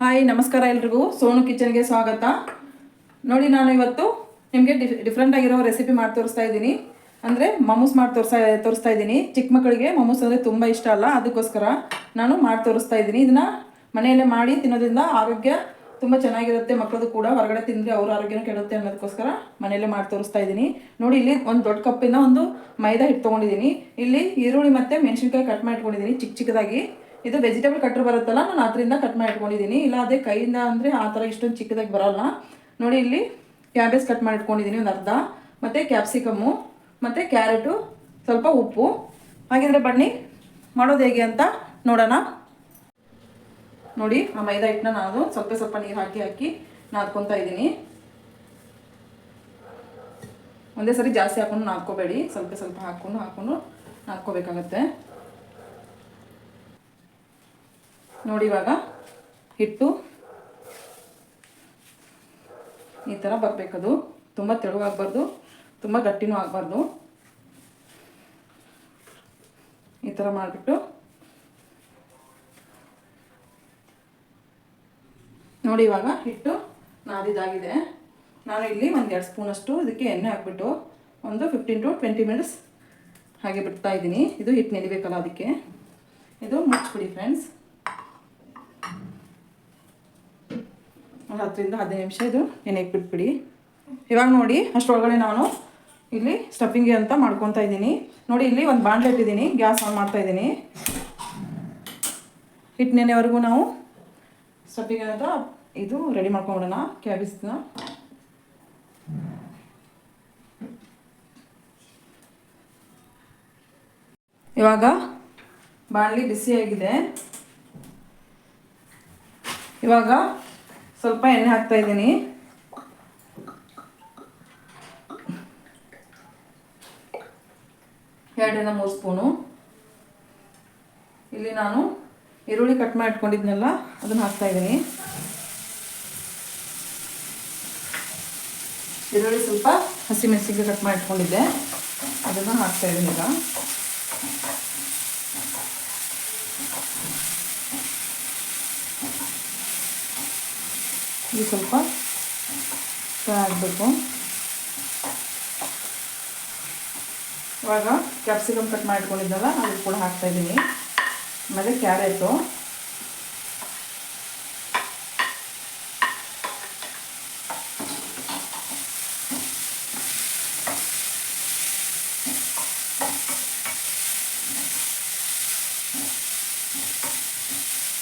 Hi ನಮಸ್ಕಾರ ಎಲ್ರಿಗೂ ಸೋನು ಕಿಚನ್ಗೆ ಸ್ವಾಗತ. ನೋಡಿ ನಾನು ಇವತ್ತು ನಿಮಗೆ ಡಿಫ್ರೆಂಟ್ ಆಗಿರೋ ರೆಸಿಪಿ ಮಾಡಿ ತೋರಿಸ್ತಾ ಇದ್ದೀನಿ. ಅಂದರೆ ಮಮೂಸ್ ಮಾಡಿ ತೋರಿಸ್ತಾ ಇದ್ದೀನಿ. ಚಿಕ್ಕ ಮಕ್ಕಳಿಗೆ ಮಮೂಸ್ ಅಂದರೆ ತುಂಬ ಇಷ್ಟ ಅಲ್ಲ, ಅದಕ್ಕೋಸ್ಕರ ನಾನು ಮಾಡಿ ತೋರಿಸ್ತಾ ಇದ್ದೀನಿ. ಇದನ್ನು ಮನೆಯಲ್ಲೇ ಮಾಡಿ ತಿನ್ನೋದ್ರಿಂದ ಆರೋಗ್ಯ ತುಂಬ ಚೆನ್ನಾಗಿರುತ್ತೆ. ಮಕ್ಕಳದು ಕೂಡ ಹೊರಗಡೆ ತಿಂದರೆ ಅವ್ರ ಆರೋಗ್ಯನೂ ಕೆಡುತ್ತೆ ಅನ್ನೋದಕ್ಕೋಸ್ಕರ ಮನೆಯಲ್ಲೇ ಮಾಡಿ ತೋರಿಸ್ತಾ ಇದ್ದೀನಿ. ನೋಡಿ ಇಲ್ಲಿ ಒಂದು ದೊಡ್ಡ ಕಪ್ಪಿಂದ ಒಂದು ಮೈದಾ ಹಿಟ್ಟು ತೊಗೊಂಡಿದ್ದೀನಿ. ಇಲ್ಲಿ ಈರುಳ್ಳಿ ಮತ್ತು ಮೆಣಸಿನ್ಕಾಯಿ ಕಟ್ ಮಾಡಿ ಇಟ್ಕೊಂಡಿದ್ದೀನಿ ಚಿಕ್ಕದಾಗಿ. ಇದು ವೆಜಿಟೇಬಲ್ ಕಟ್ರ್ ಬರುತ್ತಲ್ಲ, ನಾನು ಅದರಿಂದ ಕಟ್ ಮಾಡಿ ಇಟ್ಕೊಂಡಿದ್ದೀನಿ. ಇಲ್ಲ ಅದೇ ಕೈಯಿಂದ ಅಂದರೆ ಆ ಥರ ಇಷ್ಟೊಂದು ಚಿಕ್ಕದಾಗಿ ಬರೋಲ್ಲ. ನೋಡಿ ಇಲ್ಲಿ ಕ್ಯಾಬೇಜ್ ಕಟ್ ಮಾಡಿ ಇಟ್ಕೊಂಡಿದ್ದೀನಿ ಒಂದು ಅರ್ಧ, ಮತ್ತು ಕ್ಯಾಪ್ಸಿಕಮ್ಮು ಮತ್ತು ಕ್ಯಾರೆಟು, ಸ್ವಲ್ಪ ಉಪ್ಪು. ಹಾಗಿದ್ರೆ ಬನ್ನಿ ಮಾಡೋದು ಹೇಗೆ ಅಂತ ನೋಡೋಣ. ನೋಡಿ ಆ ಮೈದಾ ಹಿಟ್ಟನ್ನ ನಾನು ಸ್ವಲ್ಪ ನೀರು ಹಾಕಿ ನಾದ್ಕೊತಾ ಇದ್ದೀನಿ. ಒಂದೇ ಸರಿ ಜಾಸ್ತಿ ಹಾಕೊಂಡು ನಾದ್ಕೋಬೇಡಿ, ಸ್ವಲ್ಪ ಹಾಕ್ಕೊಂಡು ನಾದ್ಕೋಬೇಕಾಗತ್ತೆ. ನೋಡಿ ಇವಾಗ ಹಿಟ್ಟು ಈ ಥರ ಬರಬೇಕದು. ತುಂಬ ತೆಳುವಾಗಬಾರ್ದು, ತುಂಬ ಗಟ್ಟಿನೂ ಆಗಬಾರ್ದು. ಈ ಥರ ಮಾಡಿಬಿಟ್ಟು ನೋಡಿ ಇವಾಗ ಹಿಟ್ಟು ನಾದಿದಾಗಿದೆ. ನಾನು ಇಲ್ಲಿ 1-2 ಸ್ಪೂನಷ್ಟು ಇದಕ್ಕೆ ಎಣ್ಣೆ ಹಾಕ್ಬಿಟ್ಟು ಒಂದು 15 to 20 ಮಿನಿಟ್ಸ್ ಹಾಗೆ ಬಿಡ್ತಾ ಇದ್ದೀನಿ. ಇದು ಹಿಟ್ಟು ನೆನಿಬೇಕಲ್ಲ, ಅದಕ್ಕೆ ಇದು ಮುಚ್ಚಿಬಿಡಿ ಫ್ರೆಂಡ್ಸ್. 10 to 15 ನಿಮಿಷ ಇದು ನೆನೆಗೆ ಬಿಟ್ಬಿಡಿ. ಇವಾಗ ನೋಡಿ ಅಷ್ಟರೊಳಗಡೆ ನಾನು ಇಲ್ಲಿ ಸ್ಟಫಿಂಗ್ಗೆ ಅಂತ ಮಾಡ್ಕೊತಾ ಇದ್ದೀನಿ. ನೋಡಿ ಇಲ್ಲಿ ಒಂದು ಬಾಣಲೆ ಇಟ್ಟಿದ್ದೀನಿ, ಗ್ಯಾಸ್ ಆನ್ ಮಾಡ್ತಾ ಇದ್ದೀನಿ. ಹಿಟ್ಟು ನೆನೆವರೆಗೂ ನಾವು ಸ್ಟಫಿಂಗ್ ಅಂತ ಇದು ರೆಡಿ ಮಾಡ್ಕೊಂಬಿಡೋಣ. ಕ್ಯಾಬೇಜ್ನ ಇವಾಗ ಬಾಣಲಿ ಬಿಸಿಯಾಗಿದೆ. ಇವಾಗ ಸ್ವಲ್ಪ ಎಣ್ಣೆ ಹಾಕ್ತಾ ಇದ್ದೀನಿ. ಎರಡರಿಂದ 3 ಸ್ಪೂನು. ಇಲ್ಲಿ ನಾನು ಈರುಳ್ಳಿ ಕಟ್ ಮಾಡಿ ಇಟ್ಕೊಂಡಿದ್ನಲ್ಲ ಅದನ್ನು ಹಾಕ್ತಾ ಇದ್ದೀನಿ. ಈರುಳ್ಳಿ ಸ್ವಲ್ಪ ಹಸಿಮೆಣಸಿಗೆ ಕಟ್ ಮಾಡಿ ಇಟ್ಕೊಂಡಿದ್ದೆ, ಅದನ್ನು ಹಾಕ್ತಾ ಇದ್ದೀನಿ. ಈಗ ಇದು ಸ್ವಲ್ಪ ಫ್ರೈ ಆಗಬೇಕು. ಇವಾಗ ಕ್ಯಾಪ್ಸಿಕಮ್ ಕಟ್ ಮಾಡಿ ಇಟ್ಕೊಂಡಿದ್ದಲ್ಲ ಅದು ಕೂಡ ಹಾಕ್ತಾ ಇದ್ದೀನಿ. ಆಮೇಲೆ ಕ್ಯಾರೆಟು,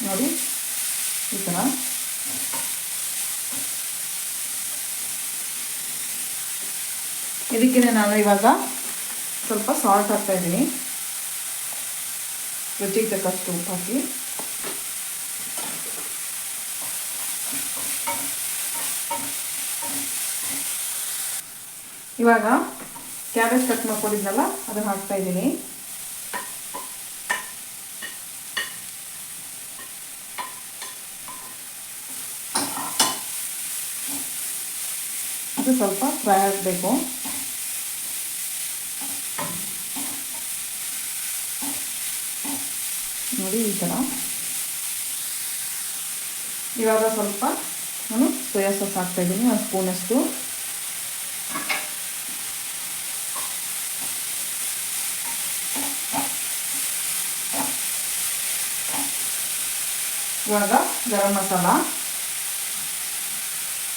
ನೋಡಿ ಈ ಥರ. ಇದಕ್ಕೆ ನಾನು ಇವಾಗ ಸ್ವಲ್ಪ ಸಾಲ್ಟ್ ಹಾಕ್ತಾ ಇದ್ದೀನಿ, ರುಚಿಗೆ ತಕ್ಕಷ್ಟು ಉಪ್ಪು ಹಾಕಿ. ಇವಾಗ ಕ್ಯಾಬೇಜ್ ಕಟ್ ಮಾಡ್ಕೊಂಡಿದ್ನಲ್ಲ ಅದನ್ನು ಹಾಕ್ತಾ ಇದ್ದೀನಿ. ಅದು ಸ್ವಲ್ಪ ಫ್ರೈ ಆಗಬೇಕು. ನೋಡಿ ಈ ಥರ. ಇವಾಗ ಸ್ವಲ್ಪ ನಾನು ಸೋಯಾ ಸಾಸ್ ಹಾಕ್ತಾಯಿದ್ದೀನಿ, 1 ಸ್ಪೂನಷ್ಟು. ಇವಾಗ ಗರಂ ಮಸಾಲ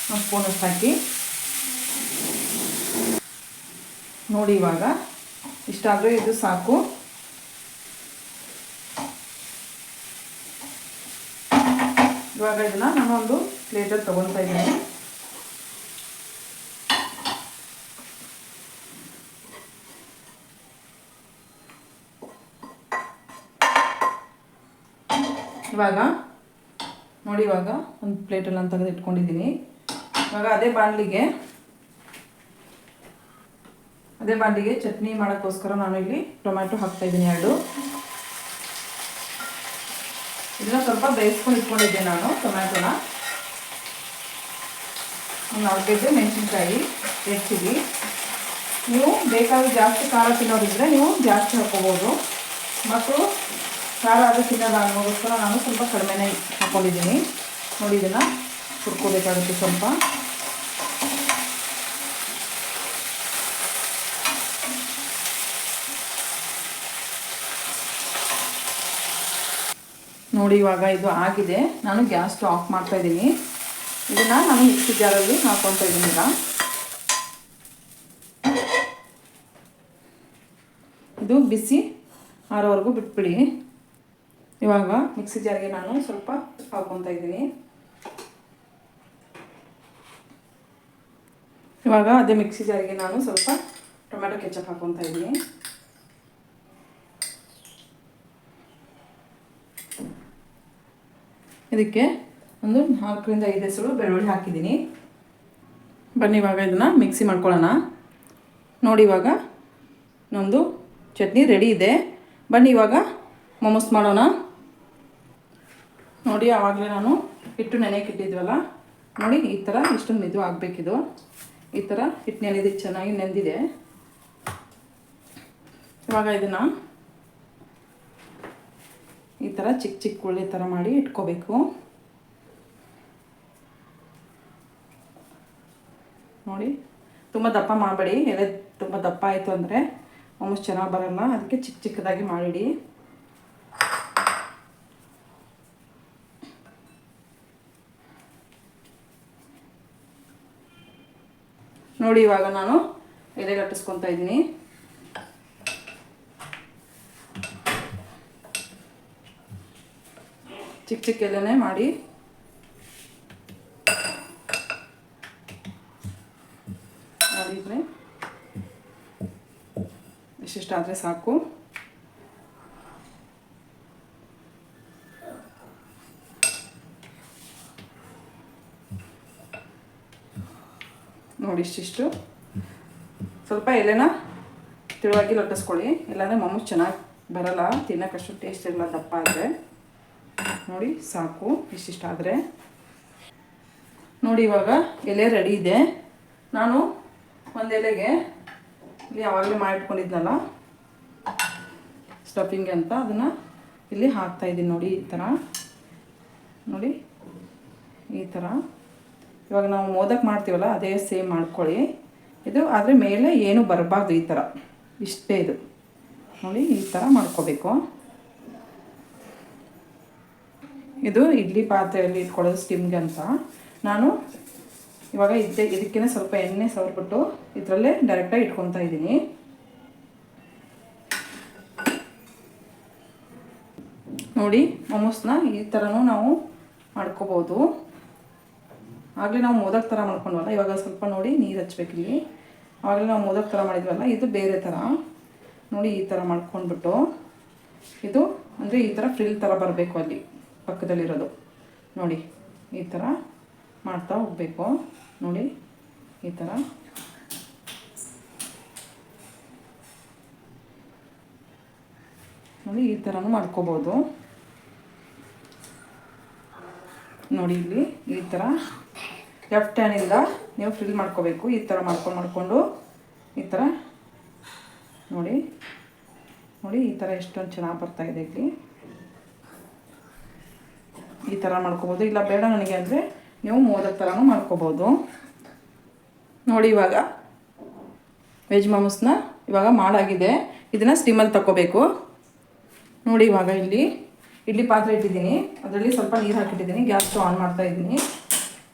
1 ಸ್ಪೂನಷ್ಟು ಹಾಕಿ. ನೋಡಿ ಇವಾಗ ಇಷ್ಟಾದರೆ ಇದು ಸಾಕು. ಇವಾಗ ಇದನ್ನು ನಾನೊಂದು ಪ್ಲೇಟಲ್ಲಿ ತೊಗೊತಾ ಇದ್ದೀನಿ. ಇವಾಗ ನೋಡಿ ಇವಾಗ ಒಂದು ಪ್ಲೇಟಲ್ಲಿ ನಾನು ತೆಗೆದು ಇಟ್ಕೊಂಡಿದ್ದೀನಿ. ಇವಾಗ ಅದೇ ಬಾಣಲಿಗೆ ಚಟ್ನಿ ಮಾಡೋಕ್ಕೋಸ್ಕರ ನಾನು ಇಲ್ಲಿ ಟೊಮ್ಯಾಟೊ ಹಾಕ್ತಾಯಿದ್ದೀನಿ 2. ಇದನ್ನ ಸ್ವಲ್ಪ ಬೇಯಿಸ್ಕೊಂಡು ಇಟ್ಕೊಂಡಿದ್ದೆ ನಾನು ಟೊಮ್ಯಾಟೊನ. 4 ಮೆಣಸಿನ್ಕಾಯಿ ಹೆಚ್ಚಿಗೆ. ನೀವು ಬೇಕಾದ್ರೆ ಜಾಸ್ತಿ ಖಾರ ತಿನ್ನೋದಿದ್ರೆ ನೀವು ಜಾಸ್ತಿ ಹಾಕ್ಕೋಬೋದು. ಮಕ್ಕಳು ಖಾರ ಅದು ತಿನ್ನೋದಾಗೋಸ್ಕರ ನಾನು ಸ್ವಲ್ಪ ಕಡಿಮೆನೇ ಹಾಕ್ಕೊಂಡಿದ್ದೀನಿ. ನೋಡಿ ಇದನ್ನು ಹುರ್ಕೋಬೇಕಾಗುತ್ತೆ ಸ್ವಲ್ಪ. ನೋಡಿ ಇವಾಗ ಇದು ಆಗಿದೆ. ನಾನು ಗ್ಯಾಸ್ ಸ್ಟವ್ ಆಫ್ ಮಾಡ್ತಾಯಿದ್ದೀನಿ. ಇದನ್ನು ನಾನು ಮಿಕ್ಸಿ ಜಾರಲ್ಲಿ ಹಾಕ್ಕೊತಾ ಇದ್ದೀನಿ. ಈಗ ಇದು ಬಿಸಿ ಆರೋವರೆಗೂ ಬಿಟ್ಬಿಡಿ. ಇವಾಗ ಮಿಕ್ಸಿ ಜಾರಿಗೆ ನಾನು ಸ್ವಲ್ಪ ಹಾಕ್ಕೊತಾ ಇದ್ದೀನಿ. ಇವಾಗ ಅದೇ ಮಿಕ್ಸಿ ಜಾರಿಗೆ ನಾನು ಸ್ವಲ್ಪ ಟೊಮ್ಯಾಟೊ ಕೆಚಪ್ ಹಾಕ್ಕೊತಾ ಇದ್ದೀನಿ. ಇದಕ್ಕೆ ಒಂದು 4 ರಿಂದ 5 ಹೆಸರು ಬೆಳ್ಳುಳ್ಳಿ ಹಾಕಿದ್ದೀನಿ. ಬನ್ನಿ ಇವಾಗ ಇದನ್ನು ಮಿಕ್ಸಿ ಮಾಡ್ಕೊಳ್ಳೋಣ. ನೋಡಿ ಇವಾಗ ನಮ್ಮದು ಚಟ್ನಿ ರೆಡಿ ಇದೆ. ಬನ್ನಿ ಇವಾಗ ಮೊಮೋಸ್ ಮಾಡೋಣ. ನೋಡಿ ಆವಾಗಲೇ ನಾನು ಹಿಟ್ಟು ನೆನೆಯಕ್ಕೆ ಇಟ್ಟಿದ್ವಲ್ಲ, ನೋಡಿ ಈ ಥರ ಇಷ್ಟೊಂದು ಮೆದು ಆಗಬೇಕಿದು. ಈ ಥರ ಹಿಟ್ಟು ನೆನೆದಿದ್ದು ಚೆನ್ನಾಗಿ ನೆಂದಿದೆ. ಇವಾಗ ಇದನ್ನು ಈ ಥರ ಚಿಕ್ಕ ಚಿಕ್ಕ ಉಳ್ಳಿ ಥರ ಮಾಡಿ ಇಟ್ಕೋಬೇಕು. ನೋಡಿ ತುಂಬ ದಪ್ಪ ಮಾಡಬೇಡಿ. ಎಲೆ ತುಂಬ ದಪ್ಪ ಆಯಿತು ಅಂದರೆ ಮೊಮೋಸ್ ಚೆನ್ನಾಗಿ ಬರಲ್ಲ. ಅದಕ್ಕೆ ಚಿಕ್ಕ ಚಿಕ್ಕದಾಗಿ ಮಾಡಿಡಿ. ನೋಡಿ ಇವಾಗ ನಾನು ಎಲೆಗೆ ಲಟ್ಟಿಸ್ಕೊತಾ ಇದ್ದೀನಿ. ಚಿಕ್ಕ ಚಿಕ್ಕ ಎಲೆನೇ ಮಾಡಿ ಮಾಡಿದರೆ ಇಷ್ಟಿಷ್ಟಾದರೆ ಸಾಕು. ನೋಡಿ ಇಷ್ಟಿಷ್ಟು ಸ್ವಲ್ಪ ಎಲೆನ ತಿಳುವಾಗಿ ಲಟ್ಟಿಸ್ಕೊಳ್ಳಿ. ಇಲ್ಲಾಂದರೆ ಮೊಮೋಸ್ ಚೆನ್ನಾಗಿ ಬರಲ್ಲ, ತಿನ್ನೋಕ್ಕಷ್ಟು ಟೇಸ್ಟ್ ಇರಲ್ಲ ದಪ್ಪ ಆದರೆ. ನೋಡಿ ಸಾಕು ಇಷ್ಟಿಷ್ಟಾದರೆ. ನೋಡಿ ಇವಾಗ ಎಲೆ ರೆಡಿ ಇದೆ. ನಾನು ಒಂದು ಎಲೆಗೆ ಇಲ್ಲಿ ಯಾವಾಗಲೇ ಮಾಡಿಟ್ಕೊಂಡಿದ್ನಲ್ಲ ಸ್ಟಫಿಂಗ್ ಅಂತ, ಅದನ್ನು ಇಲ್ಲಿ ಹಾಕ್ತಾಯಿದ್ದೀನಿ. ನೋಡಿ ಈ ಥರ, ನೋಡಿ ಈ ಥರ. ಇವಾಗ ನಾವು ಮೋದಕ್ ಮಾಡ್ತೀವಲ್ಲ ಅದೇ ಸೇಮ್ ಮಾಡ್ಕೊಳ್ಳಿ. ಇದು ಆದರೆ ಮೇಲೆ ಏನು ಬರಬಾರ್ದು. ಈ ಥರ ಇಷ್ಟೇ ಇದು. ನೋಡಿ ಈ ಥರ ಮಾಡ್ಕೋಬೇಕು. ಇದು ಇಡ್ಲಿ ಪಾತ್ರೆಯಲ್ಲಿ ಇಟ್ಕೊಳ್ಳೋದು ಸ್ಟಿಮ್ಗೆ ಅಂತ. ನಾನು ಇವಾಗ ಇದಕ್ಕಿಂತ ಸ್ವಲ್ಪ ಎಣ್ಣೆ ಸವರ್ಬಿಟ್ಟು ಇದರಲ್ಲೇ ಡೈರೆಕ್ಟಾಗಿ ಇಟ್ಕೊತಾ ಇದ್ದೀನಿ. ನೋಡಿ ಮೊಮೋಸ್ನ ಈ ಥರನೂ ನಾವು ಮಾಡ್ಕೋಬೋದು. ಆಗಲೇ ನಾವು ಮೋದಕ್ ಥರ ಮಾಡ್ಕೊಂಡ್ವಲ್ಲ, ಇವಾಗ ಸ್ವಲ್ಪ ನೋಡಿ ನೀರು ಹಚ್ಬೇಕಿಲ್ಲಿ. ಆಗಲೇ ನಾವು ಮೋದಕ್ ಥರ ಮಾಡಿದ್ವಲ್ಲ, ಇದು ಬೇರೆ ಥರ. ನೋಡಿ ಈ ಥರ ಮಾಡ್ಕೊಂಡ್ಬಿಟ್ಟು ಇದು ಅಂದರೆ ಈ ಥರ ಫ್ರಿಲ್ ಥರ ಬರಬೇಕು ಅಲ್ಲಿ ಪಕ್ಕದಲ್ಲಿರೋದು. ನೋಡಿ ಈ ಥರ ಮಾಡ್ತಾ ಹೋಗಬೇಕು. ನೋಡಿ ಈ ಥರ. ನೋಡಿ ಈ ಥರನೂ ಮಾಡ್ಕೋಬೋದು. ನೋಡಿ ಇಲ್ಲಿ ಈ ಥರ ಲೆಫ್ಟ್ ಹ್ಯಾಂಡಿಂದ ನೀವು ಫ್ರಿಲ್ ಮಾಡ್ಕೋಬೇಕು. ಈ ಥರ ಮಾಡ್ಕೊಂಡು ಈ ಥರ ನೋಡಿ ನೋಡಿ ಈ ಥರ ಎಷ್ಟೊಂದು ಚೆನ್ನಾಗಿ ಬರ್ತಾಯಿದೆ. ಇಲ್ಲಿ ಈ ಥರ ಮಾಡ್ಕೋಬೋದು. ಇಲ್ಲ ಬೇಡ ನನಗೆ ಅಂದರೆ ನೀವು ಮೋದಕ್ ಥರನೂ ಮಾಡ್ಕೋಬೋದು. ನೋಡಿ ಇವಾಗ ವೆಜ್ ಮೊಮೋಸ್ನ ಇವಾಗ ಮಾಡಾಗಿದೆ. ಇದನ್ನು ಸ್ಟೀಮಲ್ಲಿ ತಗೋಬೇಕು. ನೋಡಿ ಇವಾಗ ಇಲ್ಲಿ ಇಡ್ಲಿ ಪಾತ್ರೆ ಇಟ್ಟಿದ್ದೀನಿ, ಅದರಲ್ಲಿ ಸ್ವಲ್ಪ ನೀರು ಹಾಕಿಟ್ಟಿದ್ದೀನಿ. ಗ್ಯಾಸ್ ಸ್ಟವ್ ಆನ್ ಮಾಡ್ತಾ ಇದ್ದೀನಿ.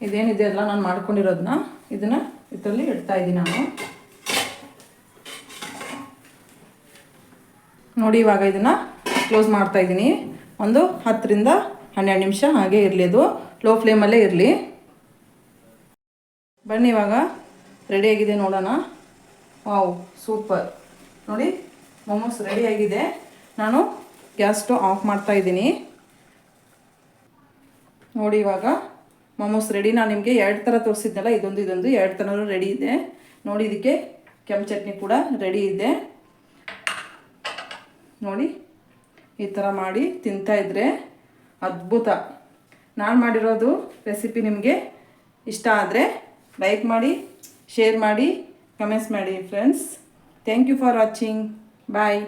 ಇದೇನಿದೆ ಅಲ್ಲ ನಾನು ಮಾಡ್ಕೊಂಡಿರೋದನ್ನ ಇದನ್ನು ಇದರಲ್ಲಿ ಇಡ್ತಾ ಇದ್ದೀನಿ ನಾನು. ನೋಡಿ ಇವಾಗ ಇದನ್ನು ಕ್ಲೋಸ್ ಮಾಡ್ತಾ ಇದ್ದೀನಿ. ಒಂದು 10 ರಿಂದ 12 ನಿಮಿಷ ಹಾಗೆ ಇರಲಿ. ಅದು ಲೋ ಫ್ಲೇಮಲ್ಲೇ ಇರಲಿ. ಬನ್ನಿ ಇವಾಗ ರೆಡಿಯಾಗಿದೆ ನೋಡೋಣ. Wow super. ನೋಡಿ ಮೊಮೋಸ್ ರೆಡಿಯಾಗಿದೆ. ನಾನು ಗ್ಯಾಸ್ ಸ್ಟವ್ ಆಫ್ ಮಾಡ್ತಾ ಇದ್ದೀನಿ. ನೋಡಿ ಇವಾಗ ಮೊಮೋಸ್ ರೆಡಿ. ನಾನು ನಿಮಗೆ 2 ಥರ ತೋರಿಸಿದ್ನಲ್ಲ, ಇದೊಂದು 2 ಥರನೂ ರೆಡಿ ಇದೆ. ನೋಡಿ ಇದಕ್ಕೆ ಕೆಂಪು ಚಟ್ನಿ ಕೂಡ ರೆಡಿ ಇದೆ. ನೋಡಿ ಈ ಥರ ಮಾಡಿ ತಿಂತಾಯಿದ್ರೆ ಅದ್ಭುತ. ನಾನು ಮಾಡಿರೋದು ರೆಸಿಪಿ ನಿಮಗೆ ಇಷ್ಟ ಆದರೆ ಲೈಕ್ ಮಾಡಿ, ಶೇರ್ ಮಾಡಿ, ಕಮೆಂಟ್ಸ್ ಮಾಡಿ friends. Thank you for watching. Bye.